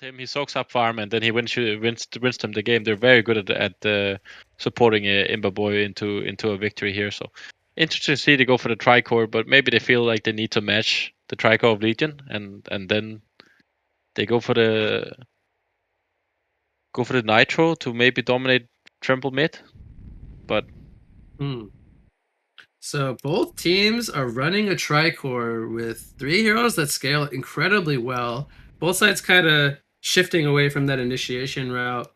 him. He soaks up farm, and then he wins them the game. They're very good at supporting Imbaboy into a victory here. So interesting to see they go for the tricore, but maybe they feel like they need to match the tricore of Legion, and then they go for the Nitro to maybe dominate Trample mid. But So both teams are running a tricore with 3 heroes that scale incredibly well. Both sides kind of shifting away from that initiation route,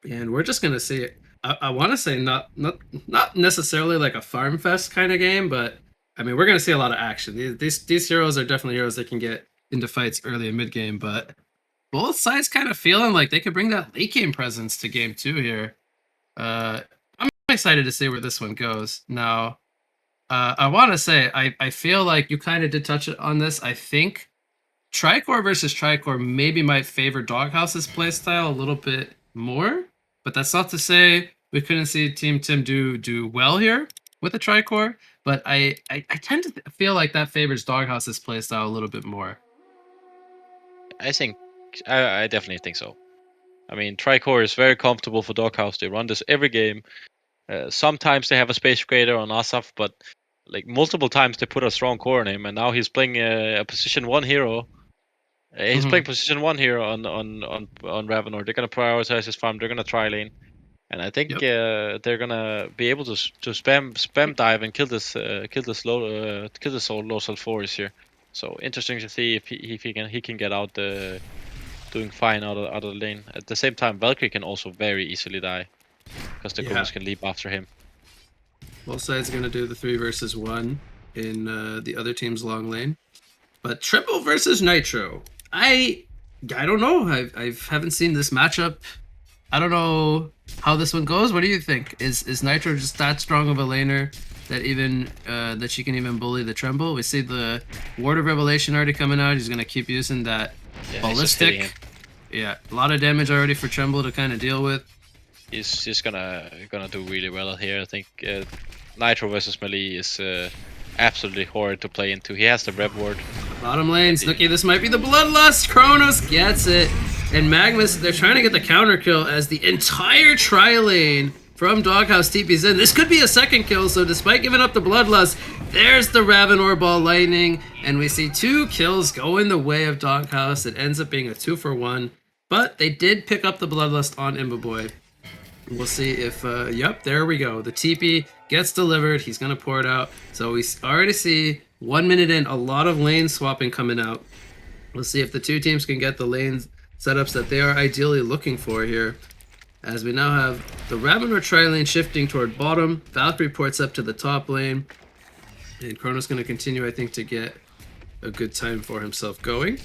and we're just gonna see it. I want to say not necessarily like a farm fest kind of game, but I mean we're gonna see a lot of action. These heroes are definitely heroes that can get into fights early and mid game, but both sides kind of feeling like they could bring that late game presence to game 2 here. I'm excited to see where this one goes. Now, I want to say I feel like you kind of did touch on this. I think Tricore versus Tricore maybe might favor Doghouse's playstyle a little bit more, but that's not to say we couldn't see Team Tim do well here with a Tricore. But I tend to feel like that favors Doghouse's playstyle a little bit more. I definitely think so. I mean, Tricore is very comfortable for Doghouse. They run this every game. Sometimes they have a space creator on Asaf, but like multiple times they put a strong core on him, and now he's playing a position 1 hero. He's playing position 1 hero on Ravenor. They're gonna prioritize his farm. They're gonna try lane, and I think they're gonna be able to spam dive and kill this low Sulfuris here. So interesting to see if he can get out doing fine out of the lane. At the same time, Valkyrie can also very easily die because the Goons can leap after him. Both sides are going to do the 3 versus 1 in the other team's long lane. But Triple versus Nitro. I don't know. I haven't seen this matchup. I don't know how this one goes. What do you think? Is Nitro just that strong of a laner that even that she can even bully the Tremble? We see the Ward of Revelation already coming out. He's going to keep using that ballistic. Yeah, a lot of damage already for Tremble to kind of deal with. He's gonna do really well here. I think Nitro versus Melee is absolutely horrid to play into. He has the Rev Ward. Bottom lane, Snooki, this might be the Bloodlust. Kronos gets it. And Magnus, they're trying to get the counter kill as the entire tri-lane from Doghouse TP's in. This could be a second kill, so despite giving up the Bloodlust, there's the Ravenor Ball Lightning, and we see 2 kills go in the way of Doghouse. It ends up being a 2-for-1, but they did pick up the Bloodlust on Imbaboy. We'll see if, yep, there we go. The TP gets delivered. He's going to pour it out. So we already see 1 minute in, a lot of lane swapping coming out. We'll see if the 2 teams can get the lane setups that they are ideally looking for here. As we now have the Ravenor tri-lane shifting toward bottom. Valkyrie ports up to the top lane. And Kronos going to continue, I think, to get a good time for himself going.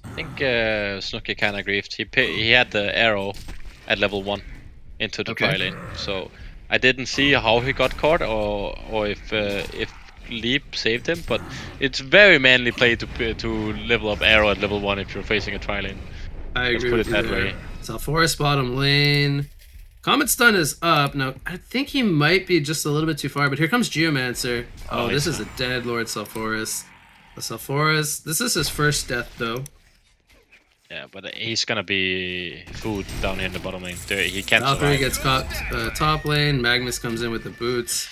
I think Snooki kind of griefed. He had the arrow at level 1 into the tri lane, so I didn't see how he got caught or if Leap saved him, but it's very manly play to level up arrow at level 1 if you're facing a tri lane. I agree with you there. Sulfuris bottom lane. Comet stun is up. Now, I think he might be just a little bit too far, but here comes Geomancer. Oh, this is a dead Lord Sulfuris. The Sulfuris, this is his first death though. Yeah, but he's gonna be food down here in the bottom lane. He can't Valkyrie gets caught top lane. Magnus comes in with the boots.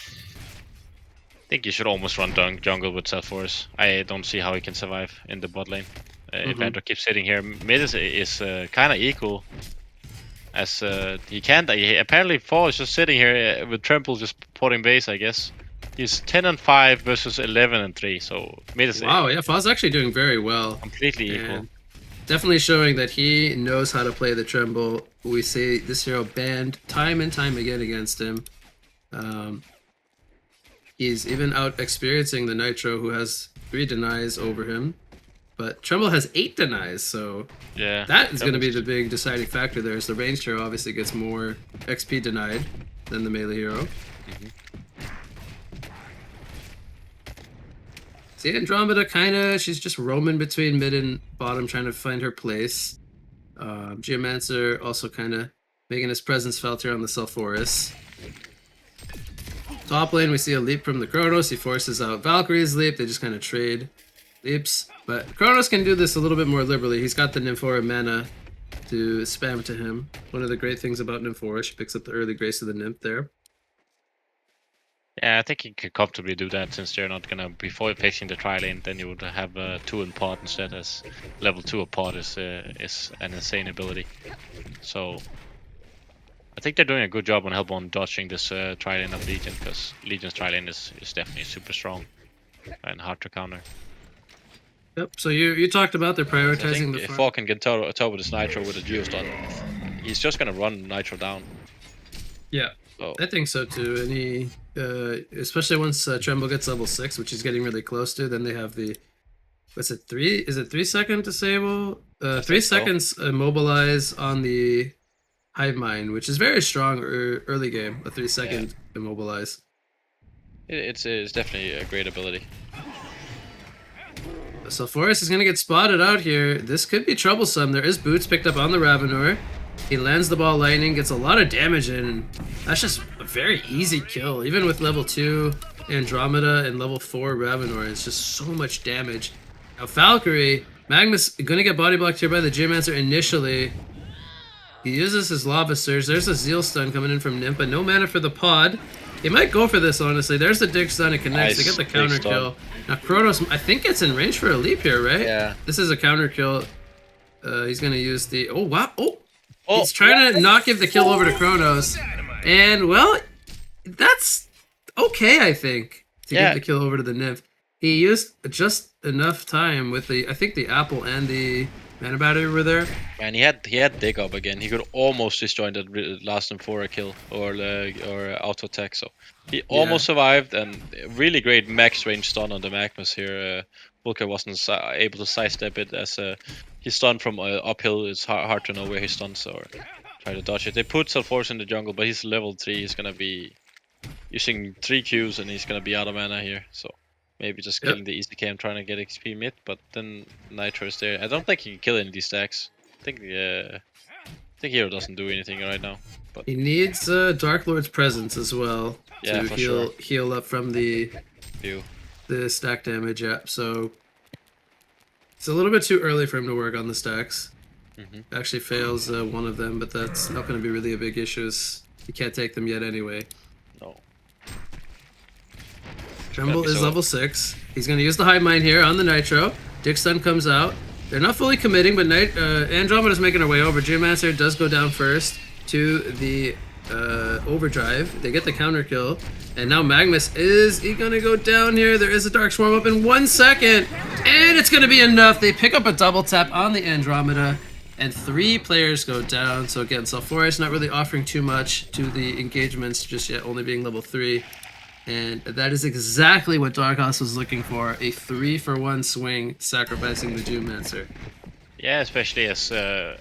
I think you should almost run jungle with Sulfuris. I don't see how he can survive in the bot lane. If Andrew keeps sitting here, mid is kind of equal. As he can't. Apparently, Fall is just sitting here with Trample just porting base, I guess. He's 10-5 versus 11-3, so mid is Fall's actually doing very well. Completely equal. Definitely showing that he knows how to play the Tremble. We see this hero banned time and time again against him. He's even out experiencing the Nitro, who has 3 denies over him. But Tremble has 8 denies, so that is going to be the big deciding factor there. As the ranged hero obviously gets more XP denied than the melee hero. See, Andromeda she's just roaming between mid and bottom trying to find her place. Geomancer also kind of making his presence felt here on the Sulfuris. Top lane, we see a leap from the Kronos. He forces out Valkyrie's leap. They just kind of trade leaps. But Kronos can do this a little bit more liberally. He's got the Nymphora mana to spam to him. One of the great things about Nymphora, she picks up the early Grace of the Nymph there. Yeah, I think he could comfortably do that since they're not gonna before fixing the tri lane. Then you would have 2 in pot instead, as level 2 of pot is an insane ability. So I think they're doing a good job on help on dodging this tri lane of Legion, because Legion's tri lane is definitely super strong and hard to counter. Yep. So you talked about they're I prioritizing think the if farm. Falk can get top with his Nitro with a Geostun, he's just gonna run Nitro down. Yeah, So I think so too. And he, especially once Tremble gets level 6, which he's getting really close to, then they have the, what's it, 3? Is it 3-second disable? 3 seconds immobilize on the Hive Mind, which is very strong early game. A 3-second immobilize. it's definitely a great ability. So Forrest is going to get spotted out here. This could be troublesome. There is boots picked up on the Ravenor. He lands the ball lightning, gets a lot of damage in. That's just a very easy kill. Even with level 2 Andromeda and level 4 Ravenor, it's just so much damage. Now Valkyrie, Magnus going to get body blocked here by the Geomancer initially. He uses his Lava Surge. There's a Zeal Stun coming in from Nympha. No mana for the pod. He might go for this, honestly. There's the Dig Stun. It connects. They get the counter kill. Now Kronos, I think it's in range for a leap here, right? Yeah. This is a counter kill. He's going to use the... Oh, wow. Oh! He's trying to not give the kill over to Kronos. And, well, that's okay, I think, to give the kill over to the Nymph. He used just enough time with the... I think the Apple and the Mana Battery were there. And he had dig up again. He could almost disjoin that last Nymphora kill or auto attack. So he almost survived, and really great max range stun on the Magnus here. Volker wasn't able to sidestep it, as he stunned from uphill. It's hard to know where he stuns or try to dodge it. They put Sulforce in the jungle, but he's level 3. He's gonna be using 3 Qs and he's gonna be out of mana here. So maybe just killing the easy cam, trying to get XP mid, but then Nitro is there. I don't think he can kill any of these stacks. I think Hero doesn't do anything right now. But he needs Dark Lord's presence as well to heal up from the stack damage. Yeah, so it's a little bit too early for him to work on the stacks. Actually fails one of them, but that's not going to be really a big issue. He can't take them yet anyway. No. Tremble is level 6. He's going to use the Hive Mind here on the Nitro. Dig Stun comes out. They're not fully committing, but Andromeda's making her way over. Geomancer does go down first to the overdrive. They get the counter kill. And now Magnus, is he going to go down here? There is a Dark Swarm up in 1 second. And it's going to be enough. They pick up a double tap on the Andromeda. And 3 players go down. So again, Sulforce not really offering too much to the engagements just yet, only being level 3. And that is exactly what Doghouse was looking for, a 3-for-1 swing, sacrificing the Geomancer. Yeah, especially as I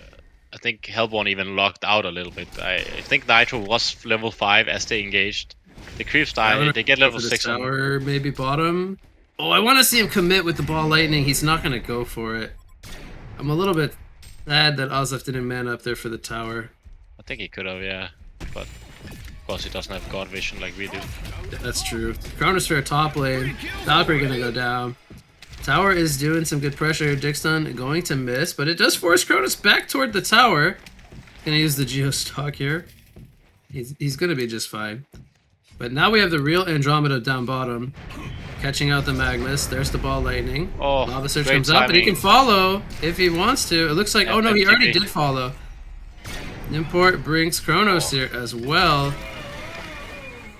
think Hellborn even locked out a little bit. I think Nitro was level 5 as they engaged. The creeps die, they get level 6 on tower, maybe bottom. Oh, I want to see him commit with the ball lightning. He's not going to go for it. I'm a little bit sad that Ozef didn't man up there for the tower. I think he could have, yeah. But of course he doesn't have God Vision like we do. That's true. Chronosphere top lane. Valkyrie gonna go down. Tower is doing some good pressure. Dig Stun going to miss, but it does force Kronos back toward the tower. Gonna use the Geostock here. He's gonna be just fine. But now we have the real Andromeda down bottom. Catching out the Magnus. There's the ball lightning. Oh, Lava Surge comes up, and he can follow if he wants to. It looks like, oh no, he already did follow. Import brings Kronos here as well.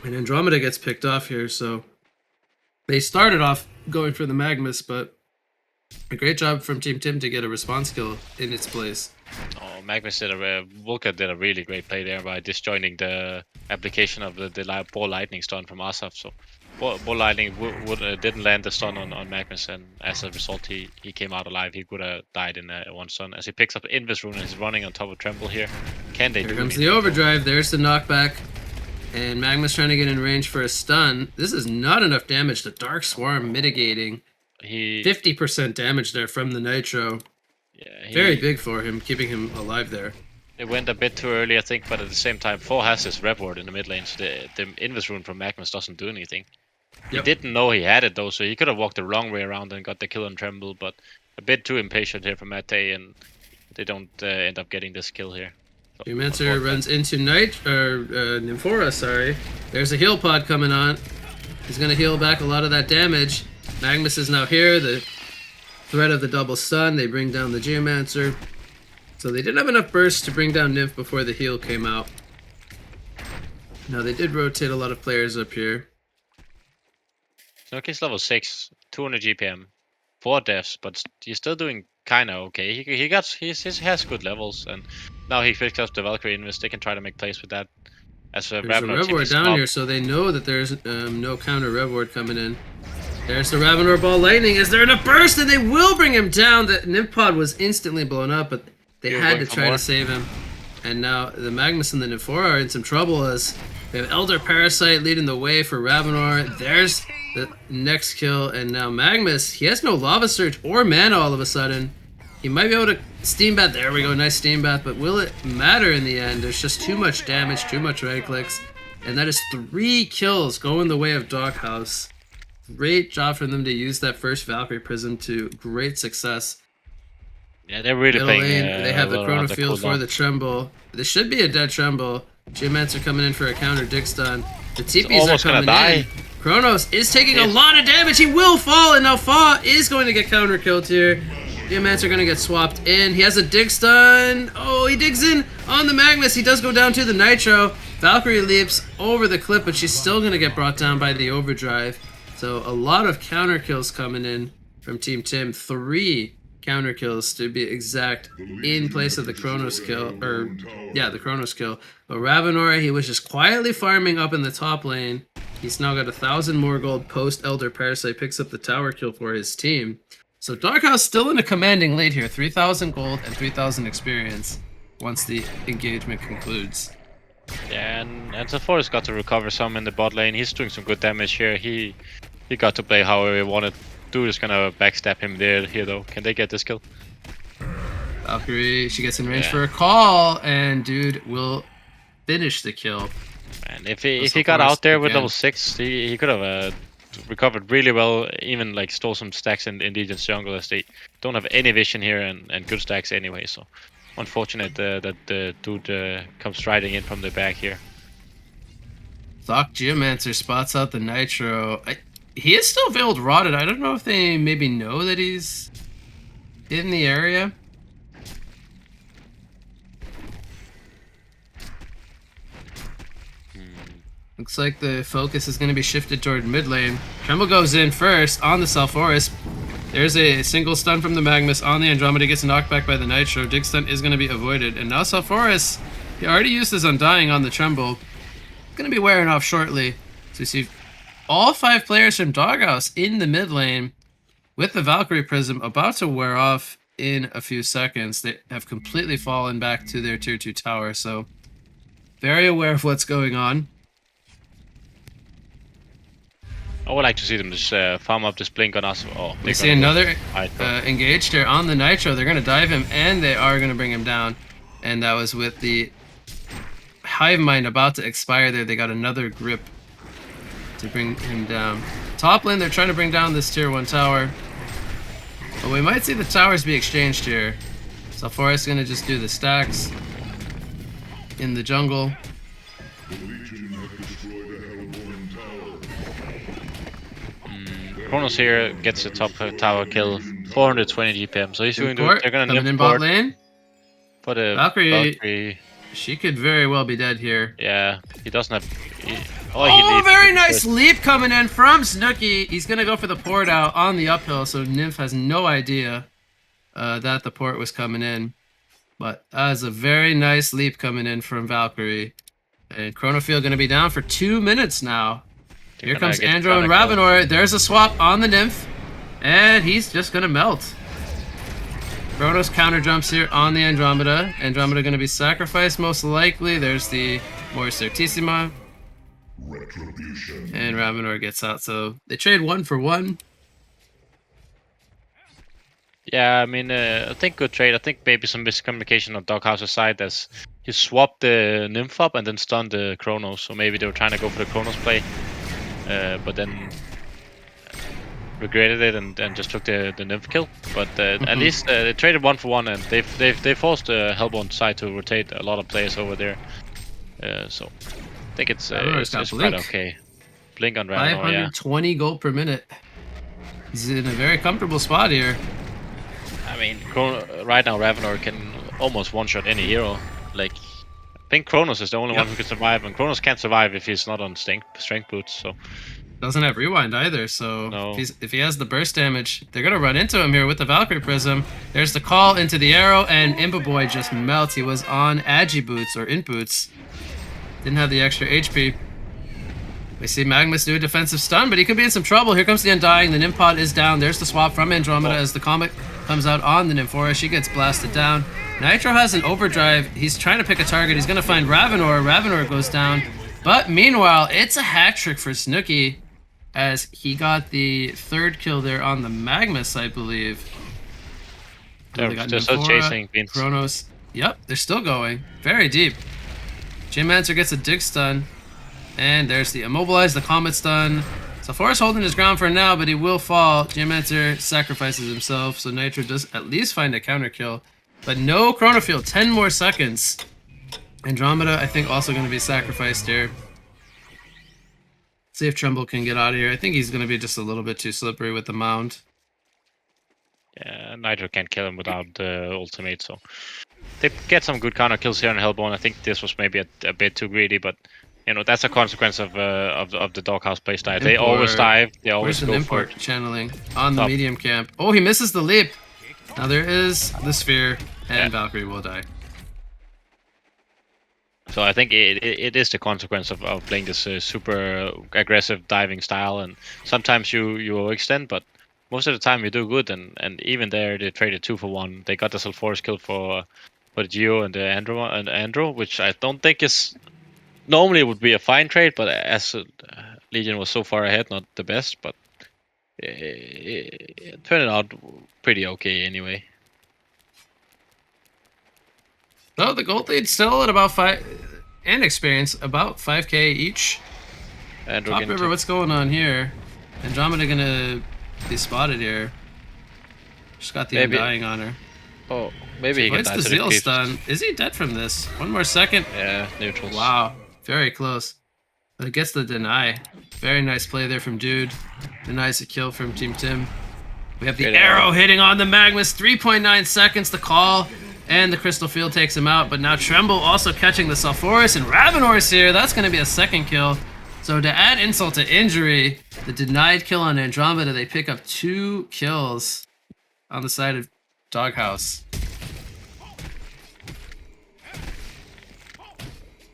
And Andromeda gets picked off here, so they started off going for the Magnus, but a great job from Team Tim to get a response kill in its place. Oh, Magnus Volker did a really great play there by disjoining the application of the ball lightning stun from Asaf. So ball lightning didn't land the stun on Magnus, and as a result he came out alive. He could have died in one stun. As he picks up Invis Rune and is running on top of Tremble here. Can they do Here comes anything? the overdrive, there's the knockback. And Magnus trying to get in range for a stun. This is not enough damage. The Dark Swarm mitigating. 50% damage there from the Nitro. Yeah, very big for him, keeping him alive there. It went a bit too early, I think, but at the same time, 4 has his Rev Ward in the mid lane, so the Invis Rune from Magnus doesn't do anything. He didn't know he had it though, so he could have walked the wrong way around and got the kill on Tremble, but a bit too impatient here from Mate, and they don't end up getting this kill here. So, Geomancer runs into Nymphora, sorry. There's a heal pod coming on. He's gonna heal back a lot of that damage. Magnus is now here. The threat of the double stun. They bring down the Geomancer. So they didn't have enough burst to bring down Nymph before the heal came out. Now they did rotate a lot of players up here. Snooki's level 6, 200 GPM, 4 deaths, but he's still doing kind of okay. He has good levels, and now he picks up the Valkyrie Invest. They can try to make plays with that. As a There's a Rev Ward down here, so they know that there's no counter Rev Ward coming in. There's the Ravenor Ball Lightning. Is there enough burst? And they will bring him down. The Nymph pod was instantly blown up, but they had to try to save him. And now the Magnus and the Nymphora are in some trouble as we have Elder Parasite leading the way for Ravenor. There's the next kill, and now Magnus, he has no Lava Surge or mana all of a sudden. He might be able to Steam Bath. There we go, nice Steam Bath, but will it matter in the end? There's just too much damage, too much right clicks, and that is 3 kills going the way of Doghouse. Great job for them to use that first Valkyrie Prism to great success. Yeah, they're really playing. They have the Chrono Field for the Tremble. This should be a dead Tremble. Geomancer coming in for a counter dig stun. The TPs are coming in. Kronos is taking a lot of damage. He will fall, and now Fa is going to get counter killed here. Geomancer going to get swapped in. He has a dig stun. Oh, he digs in on the Magnus. He does go down to the Nitro. Valkyrie leaps over the cliff, but she's still going to get brought down by the Overdrive. So a lot of counter kills coming in from Team Tim. 3 counter kills to be exact in place of the Kronos kill. The Kronos kill. But Ravenor, he was just quietly farming up in the top lane. He's now got 1,000 more gold post Elder Parasite, picks up the tower kill for his team. So Doghouse still in a commanding lead here, 3,000 gold and 3,000 experience once the engagement concludes. Yeah, and Sephorus got to recover some in the bot lane. He's doing some good damage here. He got to play however he wanted. Dude is gonna backstab him here though. Can they get this kill? Valkyrie, she gets in range for a call, and Dude will finish the kill. And if he got out there with level 6, he could have recovered really well, even like stole some stacks in Legion's jungle, as they don't have any vision here and good stacks anyway. So unfortunate that the dude comes striding in from the back here. Thok Geomancer spots out the Nitro. He is still Veiled Rotted. I don't know if they maybe know that he's in the area. Looks like the focus is going to be shifted toward mid lane. Tremble goes in first on the Sephorus. There's a single stun from the Magnus on the Andromeda. Gets knocked back by the Nitro. Dig stun is going to be avoided. And now Sephorus, he already used his Undying on the Tremble. Going to be wearing off shortly. So you see all 5 players from Doghouse in the mid lane with the Valkyrie Prism about to wear off in a few seconds. They have completely fallen back to their tier 2 tower. So very aware of what's going on. I would like to see them just farm up this blink on us. Oh, we see another engaged here on the Nitro. They're going to dive him, and they are going to bring him down. And that was with the Hive Mind about to expire there. They got another grip to bring him down. Top lane, they're trying to bring down this tier 1 tower. But we might see the towers be exchanged here. Sephorus is going to just do the stacks in the jungle. Kronos here gets the top tower kill, 420 GPM. So he's going to they're going to in bot lane for the Valkyrie. She could very well be dead here. Yeah, he doesn't have. Oh, very nice leap coming in from Snooki. He's gonna go for the port out on the uphill, so Nymph has no idea that the port was coming in. But that is a very nice leap coming in from Valkyrie. And Chronofield gonna be down for 2 minutes now. Here comes Andro and Ravenor. There's a swap on the Nymph. And he's just going to melt. Kronos counter jumps here on the Andromeda. Andromeda going to be sacrificed most likely. There's the Mors Certissima. And Ravenor gets out. So they trade 1 for 1. Yeah, I mean, I think good trade. I think maybe some miscommunication on Doghouse's side as he swapped the Nymph up and then stunned the Kronos. So maybe they were trying to go for the Kronos play. But then regretted it and just took the nymph kill. But at least they traded 1-for-1, and they forced Hellborn side to rotate a lot of players over there. So I think it's quite okay. Blink on Ravenor, 520 gold per minute. He's in a very comfortable spot here. I mean, right now Ravenor can almost one-shot any hero. Like, I think Kronos is the only one who can survive, and Kronos can't survive if he's not on strength boots. So doesn't have rewind either. So no. if he has the burst damage, they're gonna run into him here with the Valkyrie Prism. There's the call into the arrow, and Impa Boy just melts. He was on Agi boots or int boots. Didn't have the extra HP. We see Magnus do a defensive stun, but he could be in some trouble. Here comes the Undying. The Nymph pod is down. There's the swap from Andromeda as the Comet comes out on the Nymphora. She gets blasted down. Nitro has an overdrive. He's trying to pick a target. He's going to find Ravenor. Ravenor goes down. But meanwhile, it's a hat trick for Snooki as he got the third kill there on the Magnus, I believe. They're still chasing Beans. Kronos. Yep, they're still going. Very deep. Gymancer gets a dig stun. And there's the immobilize, the Comet stun. Sulfuras holding his ground for now, but he will fall. Gymancer sacrifices himself, so Nitro does at least find a counter kill. But no Chronofield, 10 more seconds. Andromeda, I think, also going to be sacrificed here. See if Tremble can get out of here. I think he's going to be just a little bit too slippery with the mound. Yeah, Nitro can't kill him without the ultimate, so they get some good counter kills here on Hellborn. I think this was maybe a bit too greedy, but you know that's a consequence of the Doghouse playstyle. They always dive. They always go for it. Channeling on the medium camp. Oh, he misses the leap. Now there is the sphere, and Valkyrie will die. So I think it is the consequence of playing this super aggressive diving style, and sometimes you overextend, but most of the time you do good. And even there they traded 2-for-1. They got the Sulfuras kill for the Geo and the Andro, which I don't think is normally would be a fine trade, but as Legion was so far ahead, not the best, but it turned out pretty okay anyway. No, the gold lead's still at about 5, and experience about 5k each. Top River, what's going on here? Andromeda gonna be spotted here. Just got the Undying on her. Oh, maybe he can die to the Zeal stun. Is he dead from this? One more second. Yeah, neutrals. Wow, very close. But it gets the deny. Very nice play there from Dude. Denies a kill from Team Tim. We have the arrow hitting on the Magnus. 3.9 seconds to call. And the Crystal Field takes him out, but now Tremble also catching the Sulfuras, and Ravenor's here. That's going to be a second kill. So to add insult to injury, the denied kill on Andromeda, they pick up 2 kills on the side of Doghouse.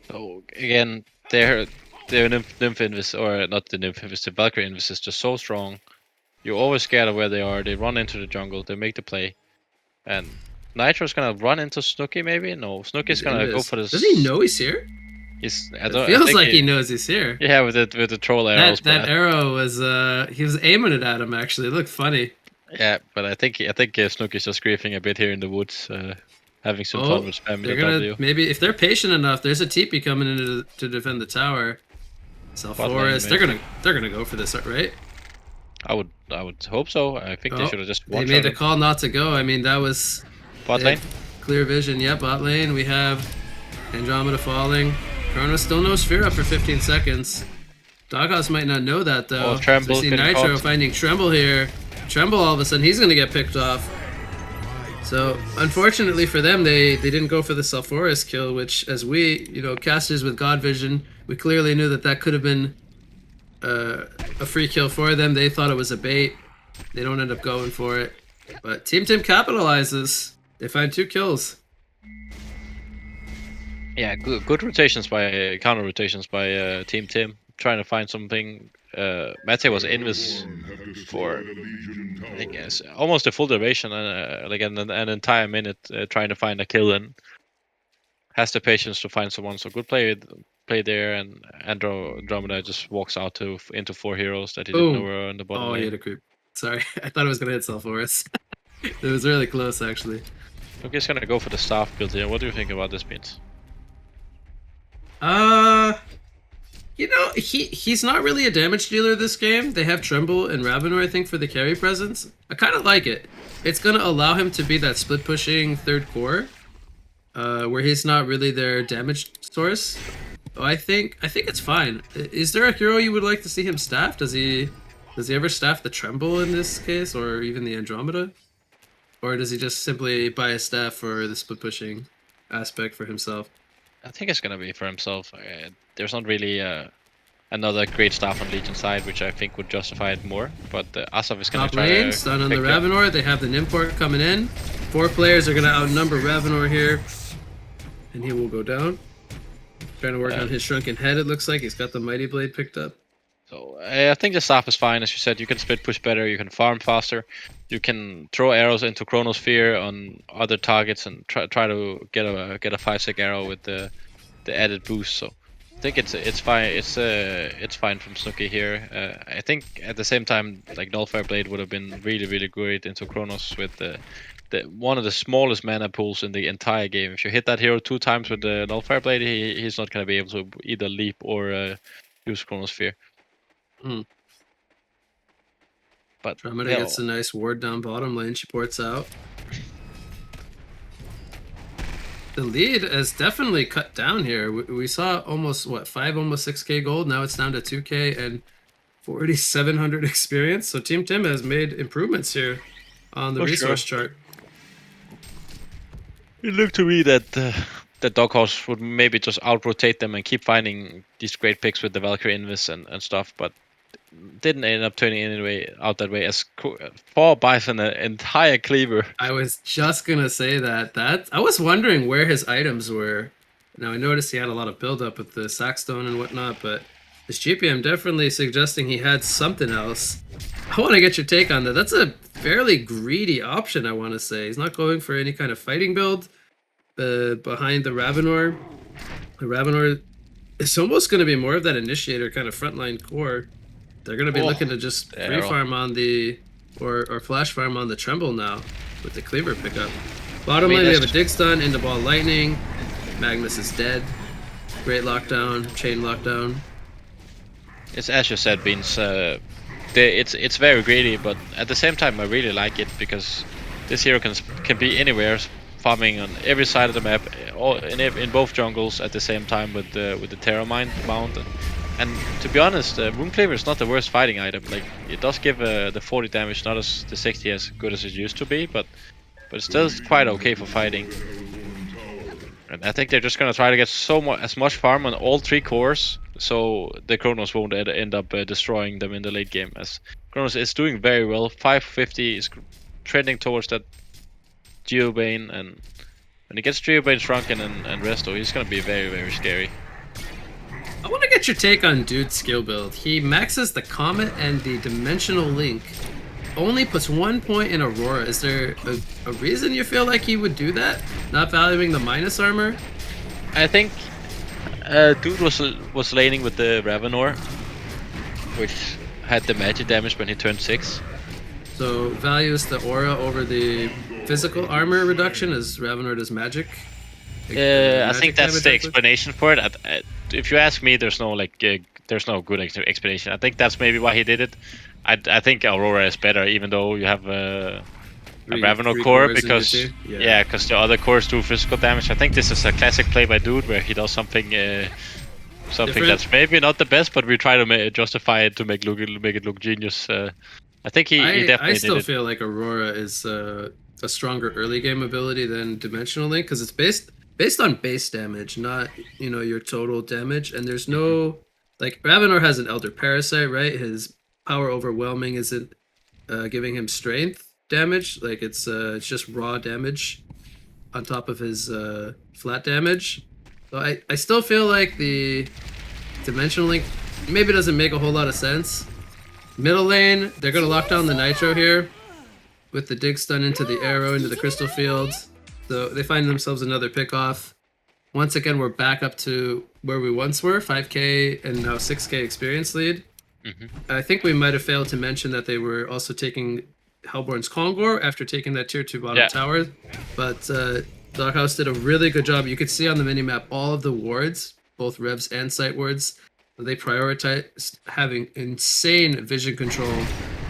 So again, their Nymph Invis, or not the Nymph Invis, the Valkyrie Invis is just so strong. You're always scared of where they are. They run into the jungle, they make the play, and Nitro's gonna run into Snooki, maybe? No, Snooki's gonna go for this. Does he know he's here? It feels like he knows he's here. Yeah, with the troll arrows. That arrow was he was aiming it at him. Actually, it looked funny. Yeah, but I think Snooki's just griefing a bit here in the woods, having some fun with spamming the W. Maybe if they're patient enough, there's a TP coming in to defend the tower. Sulfuras, they're gonna go for this, right? I would hope so. I think they should have just. They made the call not to go. I mean, that was. Bot lane? Clear vision, yep, bot lane. We have Andromeda falling. Kronos still no sphere up for 15 seconds. Doghouse might not know that though. Oh, Tremble. So we see Nitro finding Tremble here. Tremble all of a sudden, he's going to get picked off. So unfortunately for them, they didn't go for the Sulfuras kill, which as we, casters with God Vision, we clearly knew that could have been a free kill for them. They thought it was a bait. They don't end up going for it. But Team Tim capitalizes. They find 2 kills. Yeah, good rotations by counter rotations by Team Tim, trying to find something. Mate was invis for, I guess, almost a full duration, like an entire minute, trying to find a kill, and has the patience to find someone. So good play there, and Andromeda just walks out into 4 heroes that he didn't know were on the bottom lane. He hit a creep. Sorry, I thought it was gonna hit Sulfuras. It was really close, actually. I'm just gonna go for the staff build here. What do you think about this, Beans? You know, he's not really a damage dealer this game. They have Tremble and Ravenor, I think, for the carry presence. I kind of like it. It's gonna allow him to be that split pushing third core, where he's not really their damage source. Oh, I think it's fine. Is there a hero you would like to see him staff? Does he ever staff the Tremble in this case, or even the Andromeda, or does he just simply buy a staff for the split pushing aspect for himself? I think it's gonna be for himself. There's not really another great staff on Legion side, which I think would justify it more. But Asaf is gonna Top try lane, to stun on the pick up. Ravenor. They have the Nimport coming in. 4 players are gonna outnumber Ravenor here, and he will go down. Trying to work on his shrunken head. It looks like he's got the Mighty Blade picked up. So I think the staff is fine, as you said. You can split push better, you can farm faster, you can throw arrows into Chronosphere on other targets and try to get a 5-sec arrow with the added boost. So I think it's fine. It's fine from Snooki here. I think at the same time, like Nullfire Blade would have been really great into Chronos with the one of the smallest mana pools in the entire game. If you hit that hero 2 times with the Nullfire Blade, he's not gonna be able to either leap or use Chronosphere. Hmm. But Andromeda gets a nice ward down bottom lane. She ports out. The lead has definitely cut down here. We saw almost, what, 5, almost 6k gold. Now it's down to 2k and 4,700 experience. So Team Tim has made improvements here on the resource chart. It looked to me that the Doghouse would maybe just out-rotate them and keep finding these great picks with the Valkyrie Invis and stuff, but didn't end up turning anyway out that way, as 4 buys an entire cleaver. I was just gonna say that I was wondering where his items were. Now I noticed he had a lot of build up with the Sackstone and whatnot, but his GPM definitely suggesting he had something else. I want to get your take on that. That's a fairly greedy option, I want to say. He's not going for any kind of fighting build behind the Ravenor. The Ravenor is almost going to be more of that initiator kind of frontline core. They're going to be looking to just free farm on the or flash farm on the Tremble now with the cleaver pickup. Bottom lane, we have a dig stun into ball lightning. Magnus is dead. Great lockdown, chain lockdown. It's, as you said, Beans. It's very greedy, but at the same time I really like it, because this hero can be anywhere, farming on every side of the map, in both jungles at the same time with the Terror Mine mount. And to be honest, Rune Cleaver is not the worst fighting item. Like, it does give the 40 damage, not as the 60 as good as it used to be, but it's still quite okay for fighting. And I think they're just gonna try to get as much farm on all 3 cores, so the Chronos won't end up destroying them in the late game. As Chronos is doing very well, 550 is trending towards that Geobane, and when he gets Geobane, Shrunken, and Resto, he's gonna be very scary. I want to get your take on Dude's skill build. He maxes the Comet and the Dimensional Link. Only puts 1 point in Aurora. Is there a reason you feel like he would do that? Not valuing the minus armor? I think Dude was laning with the Ravenor, which had the magic damage when he turned 6. So values the aura over the physical armor reduction as Ravenor does magic? I think that's the explanation for it. If you ask me, there's no good explanation. I think that's maybe why he did it. I think Aurora is better, even though you have a Ravenor core, because because the other cores do physical damage. I think this is a classic play by Dude, where he does something that's maybe not the best, but we try to justify it to make it look genius. I think he definitely. I still feel like Aurora is a stronger early game ability than Dimensional Link, because it's based on base damage, not your total damage. And there's no like Ravenor has an Elder Parasite, right? His power overwhelming isn't giving him strength damage. Like it's just raw damage on top of his flat damage. So I still feel like the Dimensional Link maybe doesn't make a whole lot of sense. Middle lane, they're gonna lock down the Nitro here with the dig stun into the arrow into the crystal fields. So they find themselves another pick off. Once again, we're back up to where we once were, 5k and now 6k experience lead. I think we might have failed to mention that they were also taking Hellborn's Kongor after taking that tier 2 bottom tower. But Doghouse did a really good job. You could see on the minimap all of the wards, both revs and sight wards. They prioritized having insane vision control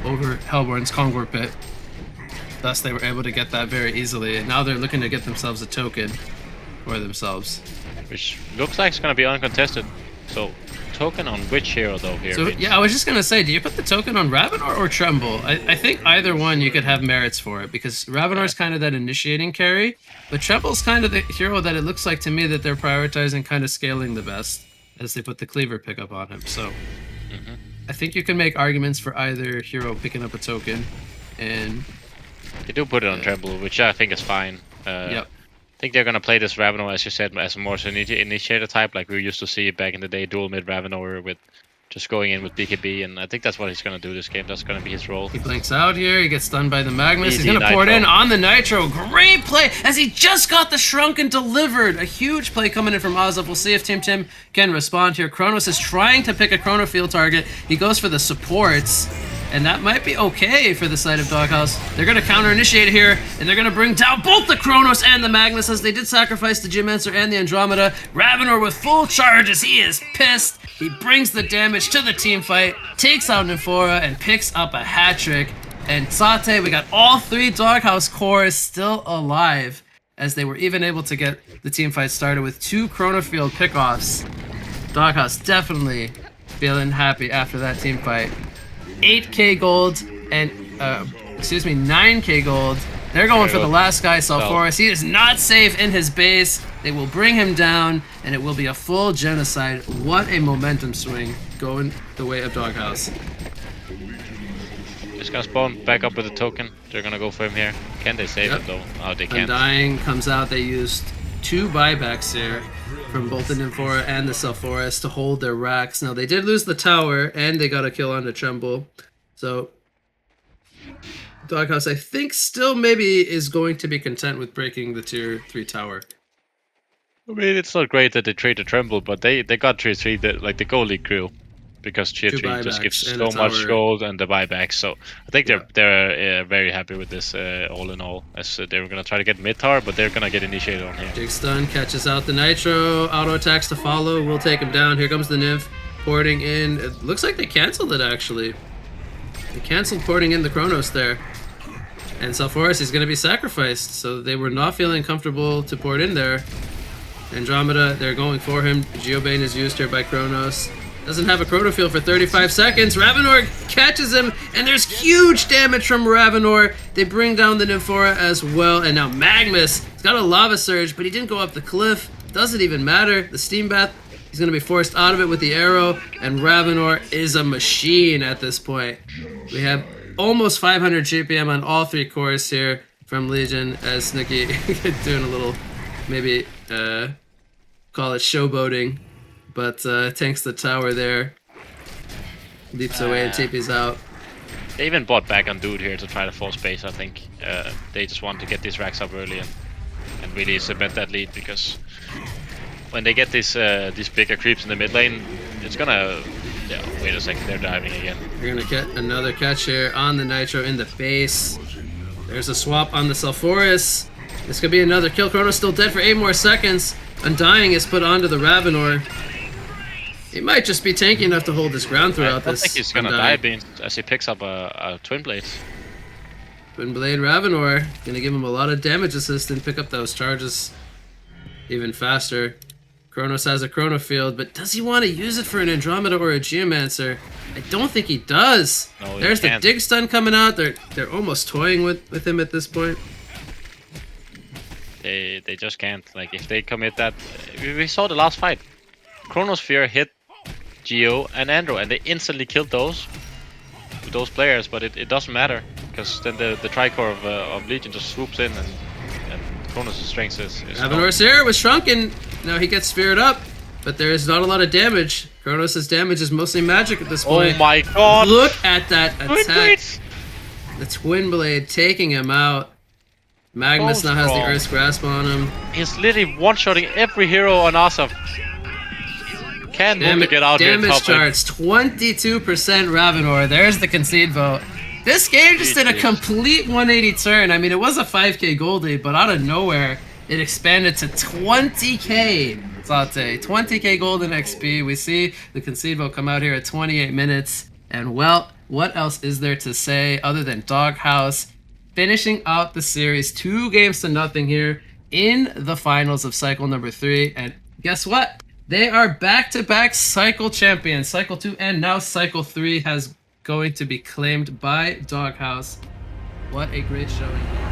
over Hellborn's Kongor Pit. Thus, they were able to get that very easily, and now they're looking to get themselves a token for themselves. Which looks like it's gonna be uncontested. So, token on which hero though here? So, yeah, I was just gonna say, do you put the token on Ravenor or Tremble? I think either one you could have merits for it, because Ravenor's kind of that initiating carry, but Tremble's kind of the hero that it looks like to me that they're prioritizing kind of scaling the best, as they put the cleaver pickup on him. So, I think you can make arguments for either hero picking up a token, and they do put it on Tremble, which I think is fine. yep. I think they're gonna play this Ravenor, as you said, as a more initiator type, like we used to see back in the day, dual mid Ravenor with just going in with BKB, and I think that's what he's gonna do this game. That's gonna be his role. He blinks out here. He gets stunned by the Magnus. He's Easy gonna pour it Nitro. in on the Nitro. Great play as he just got the Shrunken delivered. A huge play coming in from Ozov. We'll see if Team Tim can respond here. Kronos is trying to pick a Chrono Field target. He goes for the supports, and that might be okay for the side of Doghouse. They're gonna counter initiate here, and they're gonna bring down both the Kronos and the Magnus, as they did sacrifice the Geomancer and the Andromeda. Ravenor with full charges. He is pissed. He brings the damage to the team fight, takes out Nymphora, and picks up a hat trick. And Sate, we got all 3 Doghouse cores still alive, as they were even able to get the team fight started with 2 Chrono Field pickoffs. Doghouse definitely feeling happy after that team fight. 8k gold and 9k gold. They're going for the last guy, Sulfuras. He is not safe in his base. They will bring him down, and it will be a full genocide. What a momentum swing going the way of Doghouse. Just gonna spawn back up with a token. They're gonna go for him here. Can they save it though? Oh, they can't. Undying comes out. They used 2 buybacks here from both the Nymphora and the Sulfuras to hold their racks. Now, they did lose the tower, and they got a kill on the Tremble. So, Doghouse, I think, still maybe is going to be content with breaking the tier 3 tower. I mean, it's not great that they trade the Tremble, but they got tier 3, like the gold league crew. Because tier 3 just gives so much gold and the buybacks. So I think they're very happy with this all in all. As they were going to try to get mid tower, but they're going to get initiated on here. Jig stun catches out the Nitro. Auto attacks to follow. We'll take him down. Here comes the Nymph porting in. It looks like they canceled it actually. They canceled porting in the Kronos there. And Sulfuras is going to be sacrificed. So they were not feeling comfortable to port in there. Andromeda, they're going for him. Geobane is used here by Kronos. Doesn't have a Chrono Field for 35 seconds. Ravenor catches him, and there's huge damage from Ravenor. They bring down the Nymphora as well, and now Magnus, he's got a Lava Surge, but he didn't go up the cliff. Doesn't even matter. The Steam Bath, he's going to be forced out of it with the arrow, and Ravenor is a machine at this point. We have almost 500 GPM on all 3 cores here from Legion, as Snooki doing a little, maybe, call it showboating. But tanks the tower there. Leaps away and TP's out. They even bought back on Dude here to try to force base, I think. They just want to get these racks up early and really cement that lead, because when they get these bigger creeps in the mid lane, it's gonna... Yeah, wait a second, they're diving again. You're gonna get another catch here on the Nitro in the base. There's a swap on the Sulfuras. This could be another kill. Chrono's still dead for 8 more seconds. Undying is put onto the Ravenor. He might just be tanky enough to hold his ground throughout this. I think he's gonna die as he picks up a Twin Blade. Twin Blade Ravenor. Gonna give him a lot of damage assist and pick up those charges even faster. Kronos has a Chrono Field, but does he want to use it for an Andromeda or a Geomancer? I don't think he does. No, there's the Dig Stun coming out. They're almost toying with him at this point. They just can't. Like, if they commit that... We saw the last fight. Chronosphere hit Geo and Andro, and they instantly killed those players, but it doesn't matter, because then the Tricore of Legion just swoops in, and Kronos' strength is Ravenor's here was shrunken. Now he gets speared up, but there is not a lot of damage. Kronos' damage is mostly magic at this point. Oh my god! Look at that attack. The Twin Blade taking him out. Magnus now has the Earth's Grasp on him. He's literally one-shotting every hero on Asaf. Can't move to get out here. Damage charts, 22% Ravenor. There's the concede vote. This game just did a complete 180 turn. I mean, it was a 5k gold lead, but out of nowhere, it expanded to 20k. Saute, 20k golden XP. We see the concede will come out here at 28 minutes. And well, what else is there to say other than Doghouse finishing out the series 2-0 here in the finals of cycle number 3? And guess what? They are back-to-back cycle champions. Cycle 2 and now cycle 3 has going to be claimed by Doghouse. What a great showing.